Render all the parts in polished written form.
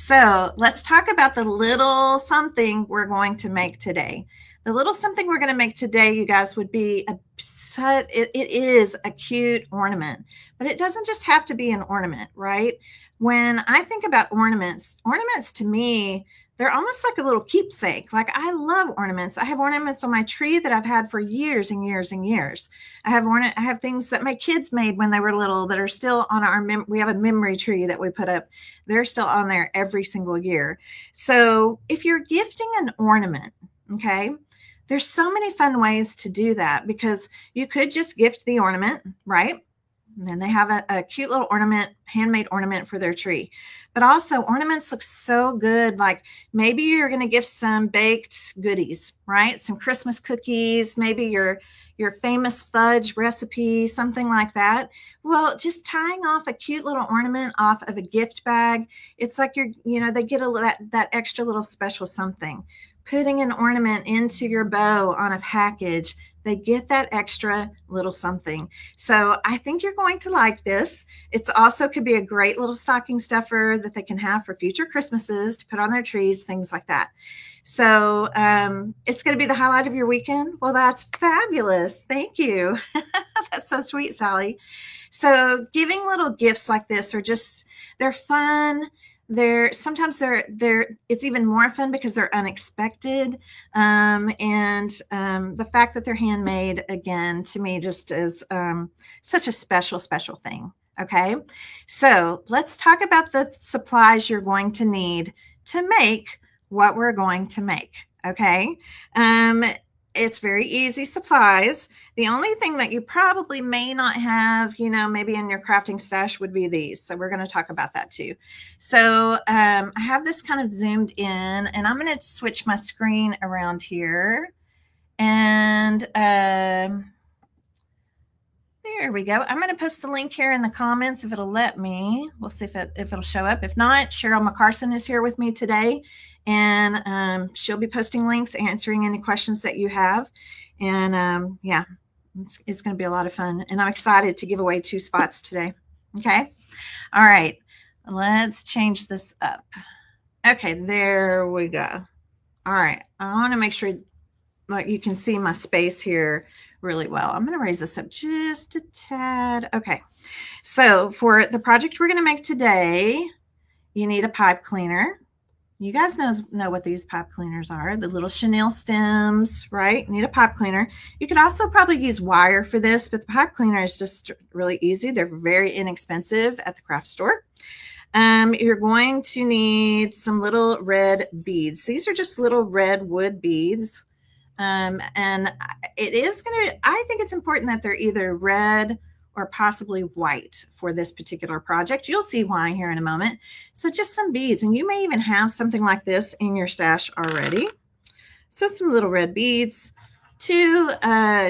So let's talk about the little something we're going to make today. The little something we're going to make today, you guys, would be it is a cute ornament, but it doesn't just have to be an ornament, right? When I think about ornaments to me, they're almost like a little keepsake. Like, I love ornaments. I have ornaments on my tree that I've had for years and years and years. I have things that my kids made when they were little that are still on we have a memory tree that we put up. They're still on there every single year. So if you're gifting an ornament, okay, there's so many fun ways to do that, because you could just gift the ornament, right? And then they have a cute little ornament, handmade ornament for their tree. But also, ornaments look so good. Like, maybe you're going to gift some baked goodies, right? Some Christmas cookies, maybe your famous fudge recipe, something like that. Well, just tying off a cute little ornament off of a gift bag, it's like they get that extra little special something. Putting an ornament into your bow on a package, they get that extra little something. So I think you're going to like this. It's also could be a great little stocking stuffer that they can have for future Christmases to put on their trees, things like that. So it's going to be the highlight of your weekend. Well, that's fabulous. Thank you. That's so sweet, Sally. So giving little gifts like this they're fun. They're it's even more fun because they're unexpected. And the fact that they're handmade, again, to me just is such a special, special thing. Okay. So let's talk about the supplies you're going to need to make what we're going to make. Okay. It's very easy supplies. The only thing that you probably may not have, maybe in your crafting stash would be these. So we're going to talk about that too. So I have this kind of zoomed in, and I'm going to switch my screen around here. And there we go. I'm going to post the link here in the comments if it'll let me. We'll see if it'll show up. If not, Cheryl McCarson is here with me today, and she'll be posting links, answering any questions that you have. And yeah, it's going to be a lot of fun. And I'm excited to give away 2 spots today. Okay. All right. Let's change this up. Okay, there we go. All right. I want to make sure you can see my space here really well. I'm going to raise this up just a tad. Okay. So for the project we're going to make today, you need a pipe cleaner. You guys know what these pipe cleaners are, the little chenille stems, right? You need a pipe cleaner. You could also probably use wire for this, but the pipe cleaner is just really easy. They're very inexpensive at the craft store. You're going to need some little red beads. These are just little red wood beads. And I think it's important that they're either red or possibly white for this particular project. You'll see why here in a moment. So just some beads, and you may even have something like this in your stash already. So some little red beads, 2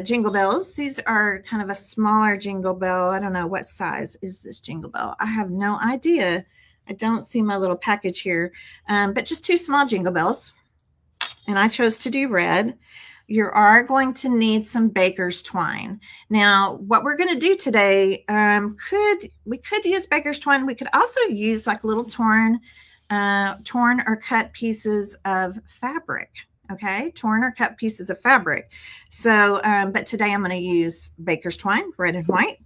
jingle bells. These are kind of a smaller jingle bell. I don't know what size is this jingle bell. I have no idea. I don't see my little package here, but just 2 small jingle bells. And I chose to do red. You are going to need some baker's twine. Now, what we're going to do today, we could use baker's twine. We could also use like little torn or cut pieces of fabric. Okay, torn or cut pieces of fabric. So, but today I'm going to use baker's twine, red and white,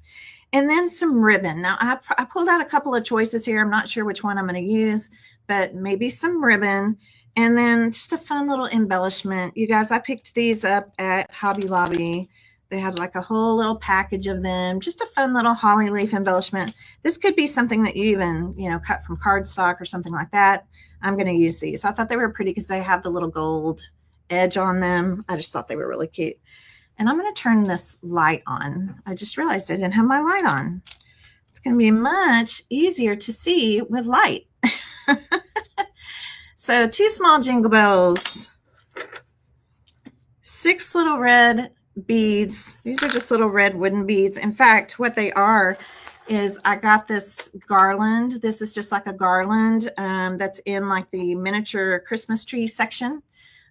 and then some ribbon. Now, I pulled out a couple of choices here. I'm not sure which one I'm going to use, but maybe some ribbon. And then just a fun little embellishment. You guys, I picked these up at Hobby Lobby. They had like a whole little package of them. Just a fun little holly leaf embellishment. This could be something that you even, cut from cardstock or something like that. I'm going to use these. I thought they were pretty because they have the little gold edge on them. I just thought they were really cute. And I'm going to turn this light on. I just realized I didn't have my light on. It's going to be much easier to see with light. So 2 small jingle bells, 6 little red beads. These are just little red wooden beads. In fact, what they are is I got this garland. This is just like a garland that's in like the miniature Christmas tree section.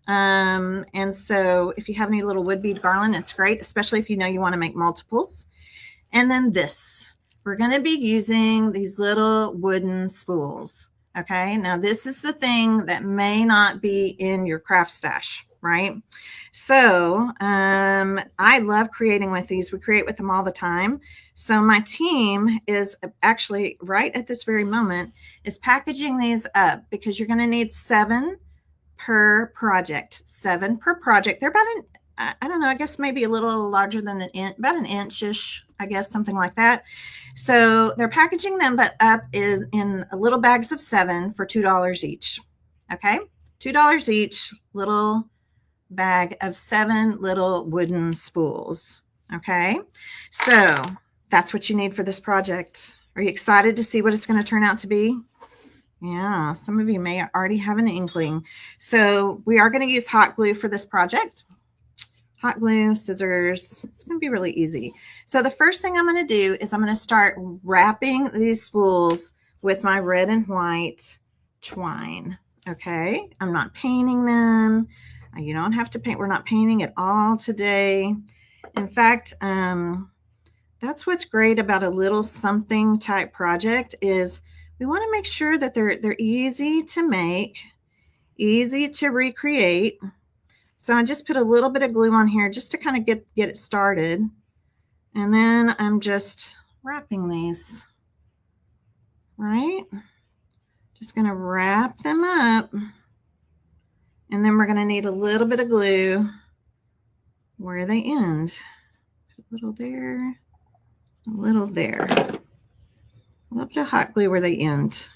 And so if you have any little wood bead garland, it's great, especially if you want to make multiples. And then this, we're going to be using these little wooden spools. Okay, now this is the thing that may not be in your craft stash, right? So I love creating with these. We create with them all the time. So my team is actually right at this very moment is packaging these up because you're going to need 7 per project. 7 per project. They're about an, I don't know, I guess maybe a little larger than an inch, about an inch-ish, I guess, something like that. So they're packaging them, but up in little bags of 7 for $2 each. Okay, $2 each, little bag of 7 little wooden spools. Okay, so that's what you need for this project. Are you excited to see what it's going to turn out to be? Yeah, some of you may already have an inkling. So we are going to use hot glue for this project. Hot glue, scissors. It's going to be really easy. So the first thing I'm going to do is I'm going to start wrapping these spools with my red and white twine. Okay, I'm not painting them. You don't have to paint. We're not painting at all today. In fact, that's what's great about a little something type project is we want to make sure that they're easy to make, easy to recreate. So I just put a little bit of glue on here just to kind of get it started. And then I'm just wrapping these, right? Just going to wrap them up. And then we're going to need a little bit of glue where they end. A little there, a little there. A little bit of hot glue where they end.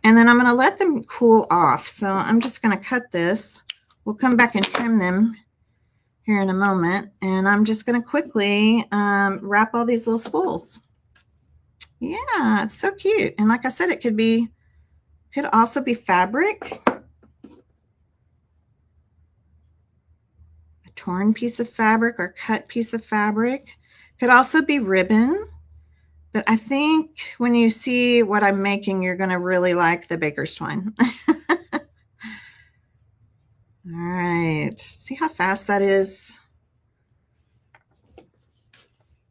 And then I'm going to let them cool off. So I'm just going to cut this. We'll come back and trim them here in a moment. And I'm just going to quickly wrap all these little spools. Yeah, it's so cute. And like I said, it could also be fabric. A torn piece of fabric or cut piece of fabric. Could also be ribbon. But I think when you see what I'm making, you're going to really like the baker's twine. All right. See how fast that is?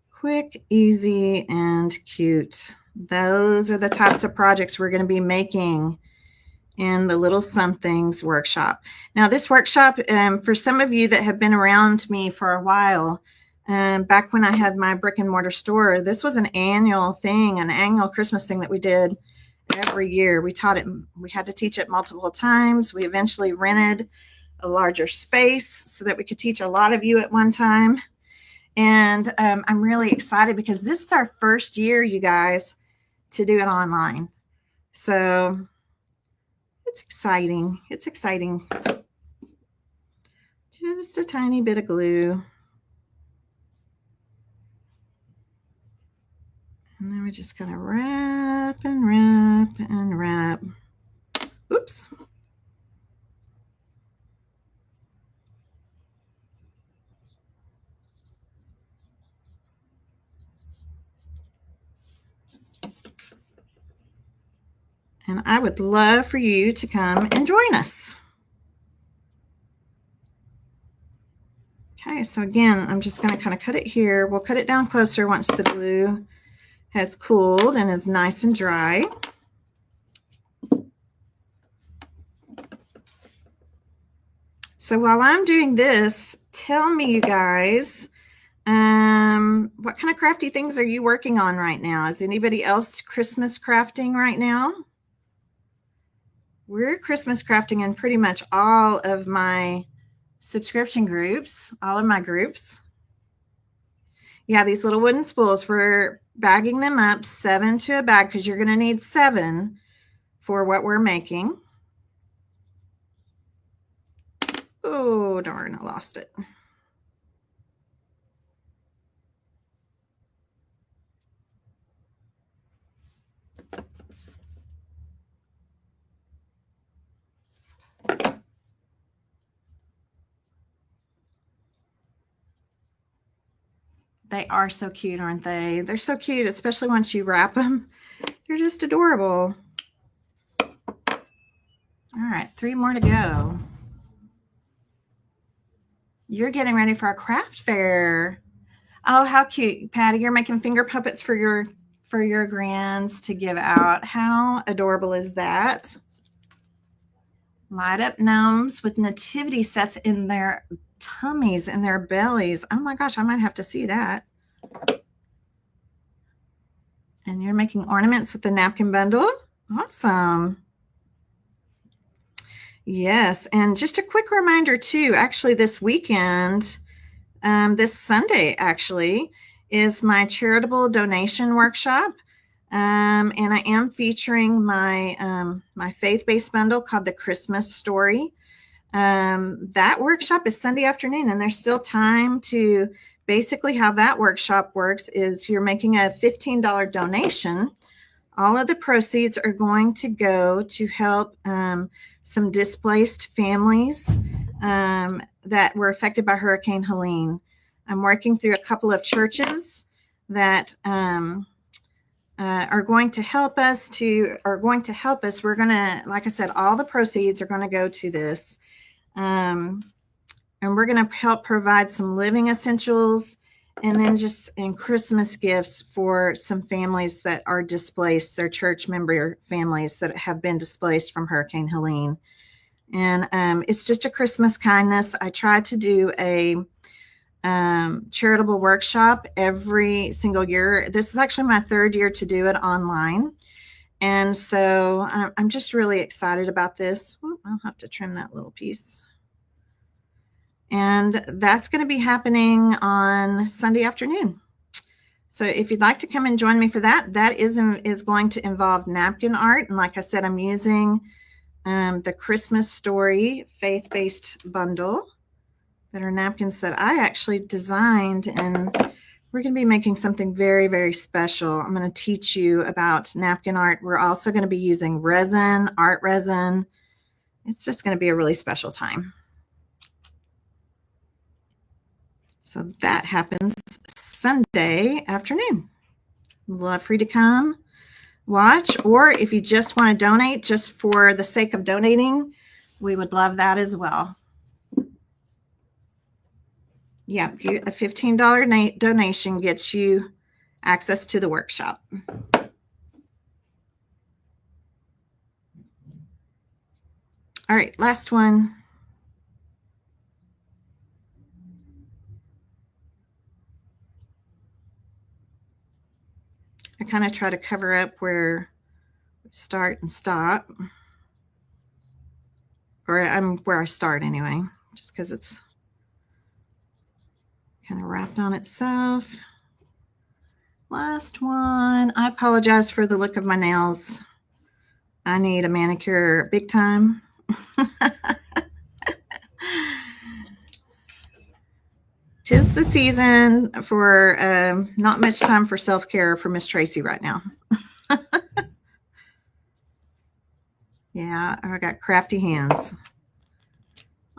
Quick, easy, and cute. Those are the types of projects we're going to be making in the Little Somethings workshop. Now, this workshop, for some of you that have been around me for a while, back when I had my brick and mortar store, this was an annual thing, an annual Christmas thing that we did every year. We taught it, we had to teach it multiple times. We eventually rented a larger space so that we could teach a lot of you at one time. And I'm really excited because this is our first year, you guys, to do it online. So it's exciting. It's exciting. Just a tiny bit of glue. And then we're just going to wrap and wrap and wrap. Oops. And I would love for you to come and join us. Okay, so again, I'm just going to kind of cut it here. We'll cut it down closer once the glue has cooled and is nice and dry. So while I'm doing this, tell me, you guys, what kind of crafty things are you working on right now? Is anybody else Christmas crafting right now? We're Christmas crafting in pretty much all of my subscription groups, all of my groups. Yeah, these little wooden spools, we're bagging them up 7 to a bag because you're going to need 7 for what we're making. Oh, darn, I lost it. They are so cute, aren't they? They're so cute, especially once you wrap them. They're just adorable. All right, 3 more to go. You're getting ready for a craft fair. Oh, how cute, Patty. You're making finger puppets for your for your grands to give out. How adorable is that? Light up gnomes with nativity sets in their tummies and their bellies. Oh my gosh, I might have to see that. And you're making ornaments with the napkin bundle. Awesome. Yes, and just a quick reminder too, actually this weekend, this Sunday actually, is my charitable donation workshop. And I am featuring my my faith-based bundle called The Christmas Story. That workshop is Sunday afternoon, and there's still time to, basically how that workshop works is you're making a $15 donation. All of the proceeds are going to go to help some displaced families that were affected by Hurricane Helene. I'm working through a couple of churches that are going to help us. We're going to, like I said, all the proceeds are going to go to this. And we're going to help provide some living essentials and then just in Christmas gifts for some families that are displaced, their church member families that have been displaced from Hurricane Helene. And it's just a Christmas kindness. I try to do a charitable workshop every single year. This is actually my third year to do it online. And so I'm just really excited about this. Ooh, I'll have to trim that little piece. And that's going to be happening on Sunday afternoon. So if you'd like to come and join me for that, that is going to involve napkin art. And like I said, I'm using the Christmas Story faith-based bundle that are napkins that I actually designed. And we're going to be making something very, very special. I'm going to teach you about napkin art. We're also going to be using resin, art resin. It's just going to be a really special time. So that happens Sunday afternoon. Love for you to come watch, or if you just want to donate just for the sake of donating, we would love that as well. Yeah, a $15 donation gets you access to the workshop. All right, last one. I kind of try to cover up where we start and stop. Or I'm where I start anyway, just because it's kind of wrapped on itself. Last one. I apologize for the look of my nails. I need a manicure big time. Tis the season for not much time for self-care for Miss Tracy right now. Yeah, I got crafty hands.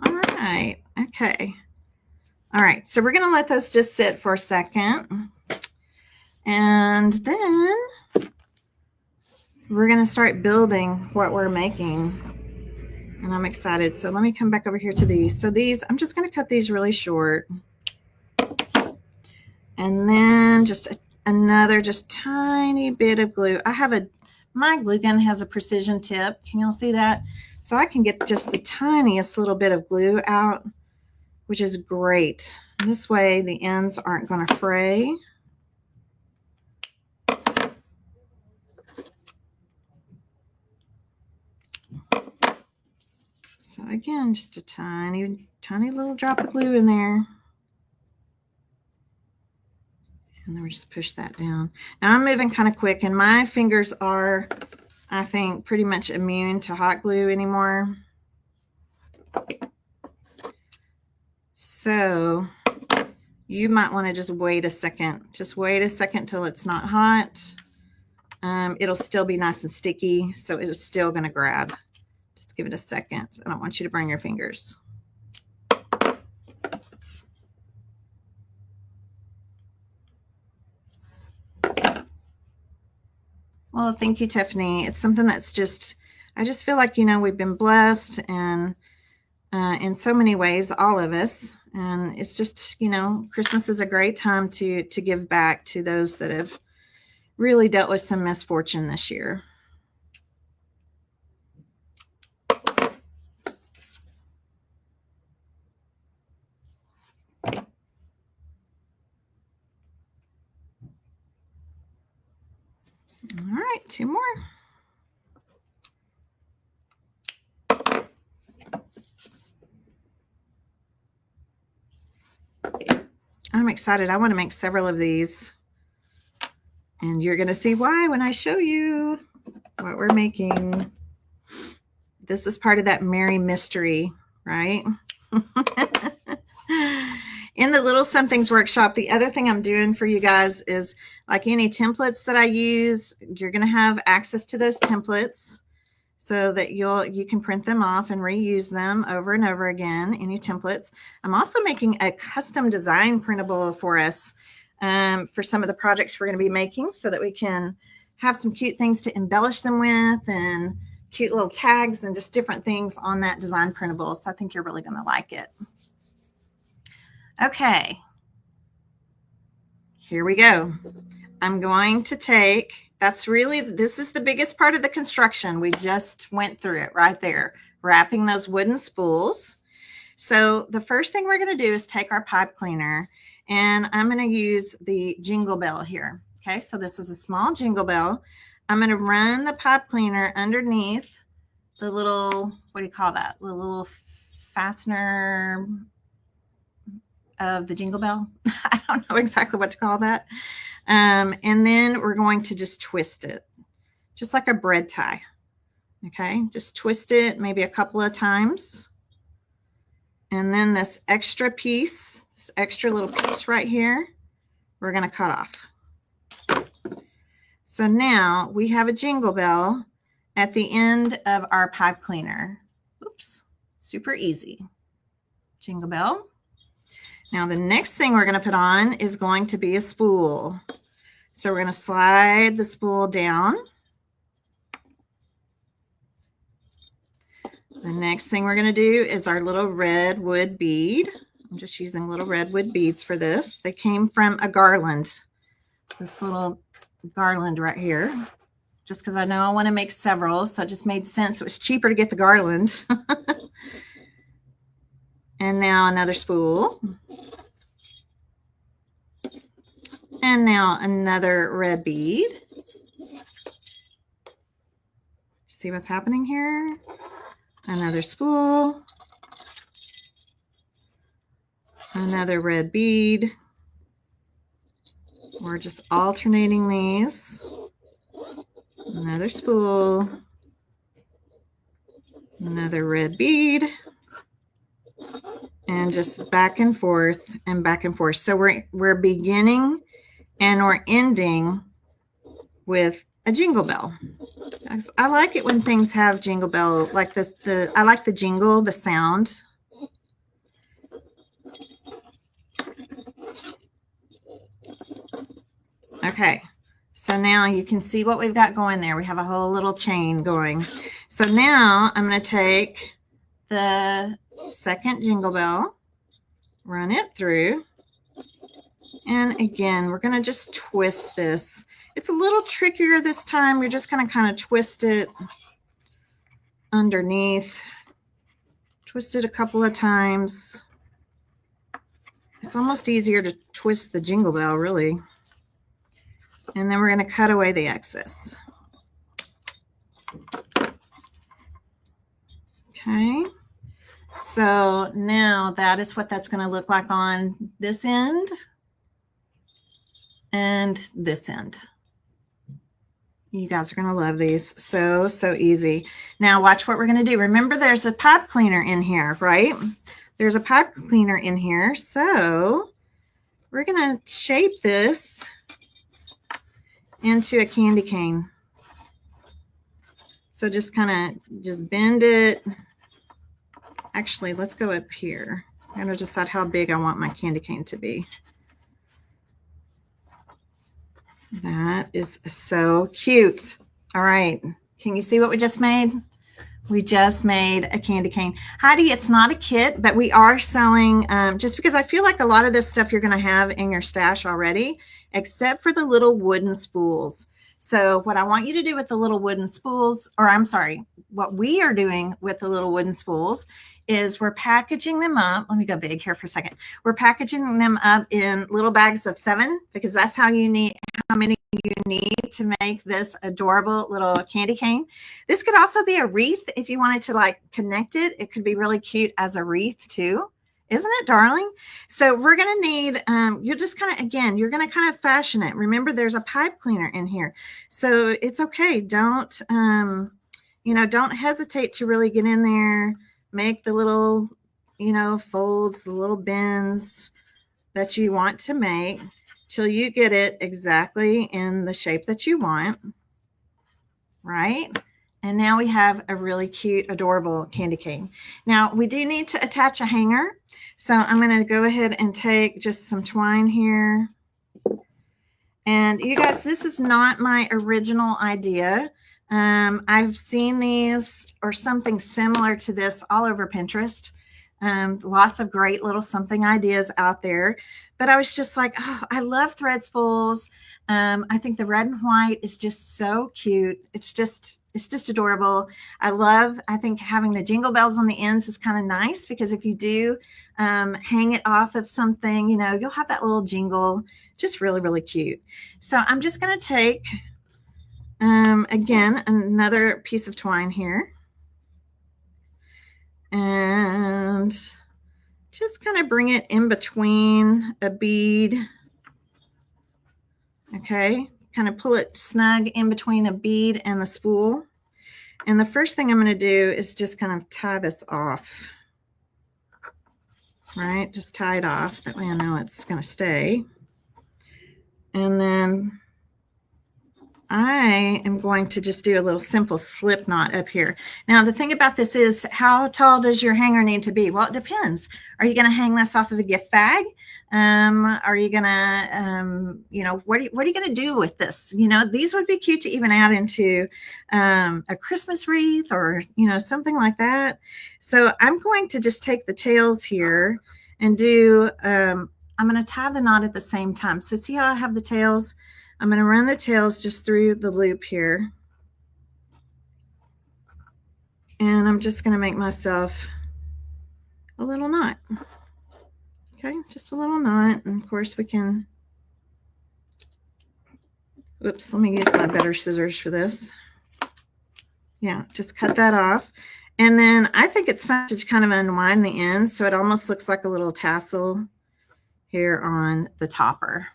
All right. Okay. All right. So we're going to let those just sit for a second. And then we're going to start building what we're making. And I'm excited. So let me come back over here to these. So these, I'm just going to cut these really short. And then just another just tiny bit of glue. My glue gun has a precision tip. Can y'all see that? So I can get just the tiniest little bit of glue out, which is great. This way the ends aren't going to fray. So again, just a tiny, tiny little drop of glue in there. And then we just push that down. Now I'm moving kind of quick, and my fingers are, I think, pretty much immune to hot glue anymore. So you might want to just wait a second. Just wait a second till it's not hot. It'll still be nice and sticky, so it's still going to grab. Just give it a second. I don't want you to burn your fingers. Well, thank you, Tiffany. It's something that's just, I just feel like, you know, we've been blessed and in so many ways, all of us. And it's just, you know, Christmas is a great time to give back to those that have really dealt with some misfortune this year. All right, 2 more. I'm excited. I want to make several of these. And you're going to see why when I show you what we're making. This is part of that merry mystery, right? In the Little Somethings workshop, the other thing I'm doing for you guys is, like any templates that I use, you're going to have access to those templates so that you can print them off and reuse them over and over again, any templates. I'm also making a custom design printable for us for some of the projects we're going to be making, so that we can have some cute things to embellish them with, and cute little tags and just different things on that design printable. So I think you're really going to like it. Okay, here we go. I'm going to take, this is the biggest part of the construction. We just went through it right there, wrapping those wooden spools. So the first thing we're going to do is take our pipe cleaner, and I'm going to use the jingle bell here. Okay, so this is a small jingle bell. I'm going to run the pipe cleaner underneath the little, what do you call that? The little fastener of the jingle bell. I don't know exactly what to call that. And then we're going to just twist it, just like a bread tie. Okay, just twist it maybe a couple of times. And then this extra piece, this extra little piece right here, we're going to cut off. So now we have a jingle bell at the end of our pipe cleaner. Oops, super easy. Jingle bell. Now the next thing we're going to put on is going to be a spool. So we're going to slide the spool down. The next thing we're going to do is our little red wood bead. I'm just using little red wood beads for this. They came from a garland. This little garland right here. Just because I know I want to make several, so it just made sense. It was cheaper to get the garland. And now another spool. And now another red bead. See what's happening here? Another spool. Another red bead. We're just alternating these. Another spool. Another red bead. And just back and forth and back and forth. So we're beginning and we're ending with a jingle bell. I like it when things have jingle bell like this. I like the jingle, the sound. Okay, so now you can see what we've got going there. We have a whole little chain going. So now I'm going to take the second jingle bell, run it through, and again we're going to just twist this. It's a little trickier this time. You're just going to kind of twist it underneath, twist it a couple of times. It's almost easier to twist the jingle bell, really. And then we're going to cut away the excess. Okay, so now that is what that's going to look like on this end and this end. You guys are going to love these. So easy. Now watch what we're going to do. Remember, there's a pipe cleaner in here, right? There's a pipe cleaner in here. So we're going to shape this into a candy cane. So just kind of just bend it. Actually, let's go up here. I'm going to decide how big I want my candy cane to be. That is so cute. All right. Can you see what we just made? We just made a candy cane. Heidi, it's not a kit, but we are selling, just because I feel like a lot of this stuff you're going to have in your stash already, except for the little wooden spools. So what I want you to do with the little wooden spools, or I'm sorry, what we are doing with the little wooden spools is we're packaging them up. Let me go big here for a second. We're packaging them up in little bags of 7 because that's how many you need to make this adorable little candy cane. This could also be a wreath if you wanted to like connect it. It could be really cute as a wreath too. Isn't it, darling? So we're going to need, you're just kind of, again, you're going to kind of fashion it. Remember, there's a pipe cleaner in here. So it's okay. Don't, don't hesitate to really get in there, make the little, folds, the little bends that you want to make till you get it exactly in the shape that you want, right? And now we have a really cute, adorable candy cane. Now we do need to attach a hanger. So I'm going to go ahead and take just some twine here. And you guys, this is not my original idea. I've seen these or something similar to this all over Pinterest. Lots of great little something ideas out there. But I was just like, oh, I love thread spools. I think the red and white is just so cute. It's just adorable. I think having the jingle bells on the ends is kind of nice because if you do hang it off of something, you'll have that little jingle. Just really, really cute. So I'm just going to take, again, another piece of twine here. And just kind of bring it in between a bead. Okay, kind of pull it snug in between a bead and the spool. And the first thing I'm going to do is just kind of tie this off. Right, just tie it off. That way I know it's going to stay. And then I am going to just do a little simple slip knot up here. Now, the thing about this is, how tall does your hanger need to be? Well, it depends. Are you going to hang this off of a gift bag? Are you going to, what are you going to do with this? These would be cute to even add into a Christmas wreath or, something like that. So I'm going to just take the tails here and do, I'm going to tie the knot at the same time. So see how I have the tails? I'm going to run the tails just through the loop here. And I'm just going to make myself a little knot. Okay, just a little knot. And of course we can, oops, let me use my better scissors for this. Yeah, just cut that off. And then I think it's fun to kind of unwind the ends so it almost looks like a little tassel here on the topper.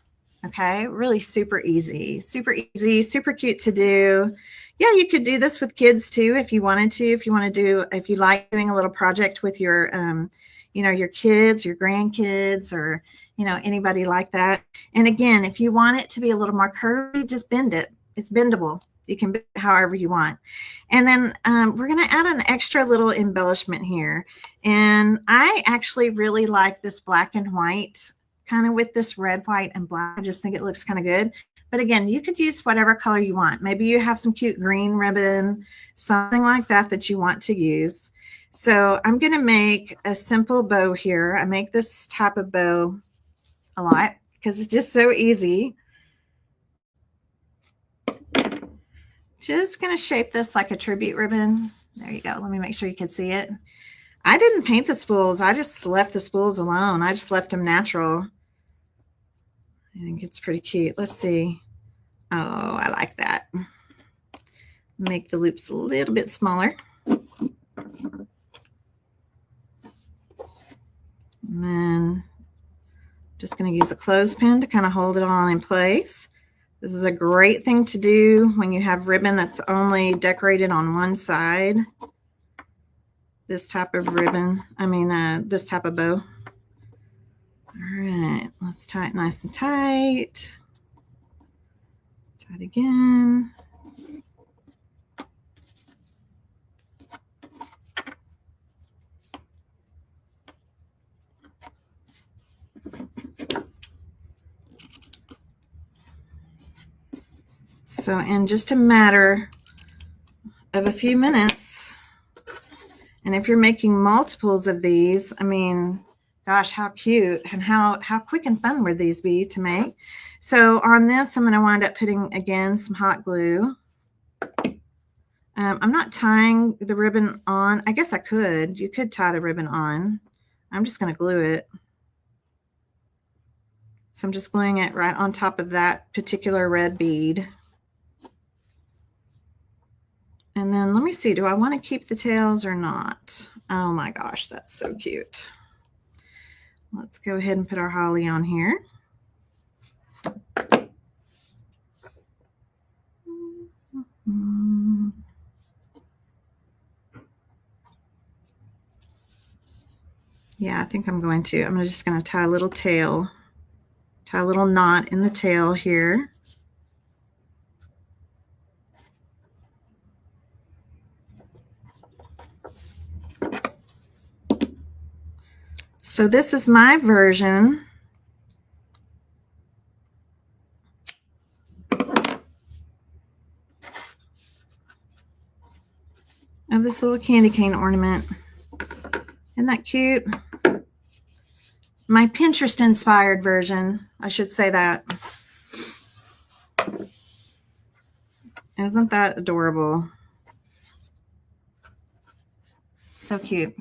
Okay, really super easy, super cute to do. Yeah, you could do this with kids too if you wanted to. If you like doing a little project with your, your kids, your grandkids, or anybody like that. And again, if you want it to be a little more curvy, just bend it. It's bendable. You can bend it however you want. And then we're going to add an extra little embellishment here. And I actually really like this black and white, kind of with this red, white, and black. I just think it looks kind of good. But again, you could use whatever color you want. Maybe you have some cute green ribbon, something like that you want to use. So I'm going to make a simple bow here. I make this type of bow a lot because it's just so easy. Just going to shape this like a tribute ribbon. There you go. Let me make sure you can see it. I didn't paint the spools. I just left the spools alone. I just left them natural. I think it's pretty cute. Let's see. Oh, I like that. Make the loops a little bit smaller. And then just going to use a clothespin to kind of hold it all in place. This is a great thing to do when you have ribbon that's only decorated on one side. This type of ribbon, this type of bow. All right, let's tie it nice and tight. Try it again. So in just a matter of a few minutes, and if you're making multiples of these, Gosh, how cute and how quick and fun would these be to make. So on this, I'm going to wind up putting, again, some hot glue. I'm not tying the ribbon on. I guess I could. You could tie the ribbon on. I'm just going to glue it. So I'm just gluing it right on top of that particular red bead. And then let me see, do I want to keep the tails or not? Oh my gosh, that's so cute. Let's go ahead and put our holly on here. Yeah, I think I'm going to. I'm just going to tie a little tail, tie a little knot in the tail here. So this is my version of this little candy cane ornament. Isn't that cute? My Pinterest inspired version, I should say that. Isn't that adorable? So cute.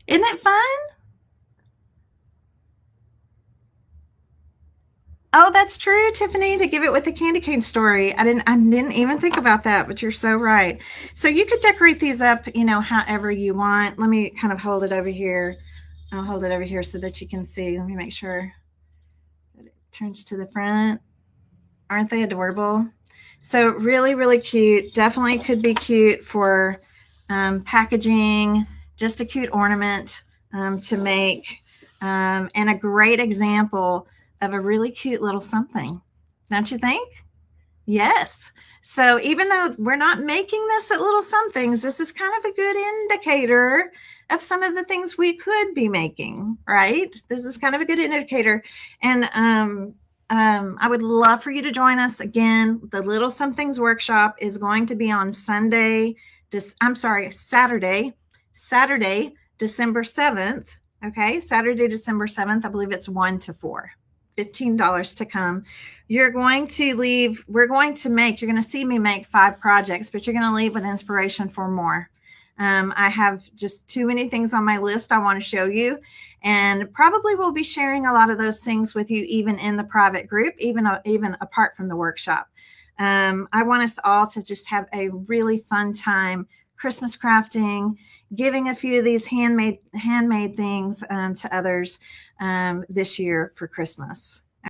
Isn't it fun? Oh, that's true, Tiffany, to give it with the candy cane story. I didn't even think about that, but you're so right. So you could decorate these up, you know, however you want. Let me kind of hold it over here. I'll hold it over here so that you can see. Let me make sure that it turns to the front. Aren't they adorable? So really, really cute. Definitely could be cute for packaging, just a cute ornament to make, and a great example of a really cute little something. Don't you think? Yes. So even though we're not making this at Little Somethings, this is kind of a good indicator of some of the things we could be making, right? This is kind of a good indicator. And I would love for you to join us again. The Little Somethings workshop is going to be on Saturday, December 7th. Okay, Saturday, December 7th. I believe it's 1 to 4. $15 to come. You're going to leave, you're going to see me make 5 projects, but you're going to leave with inspiration for more. I have just too many things on my list I want to show you, and probably will be sharing a lot of those things with you even in the private group, even apart from the workshop. I want us all to just have a really fun time Christmas crafting, giving a few of these handmade things to others this year for Christmas.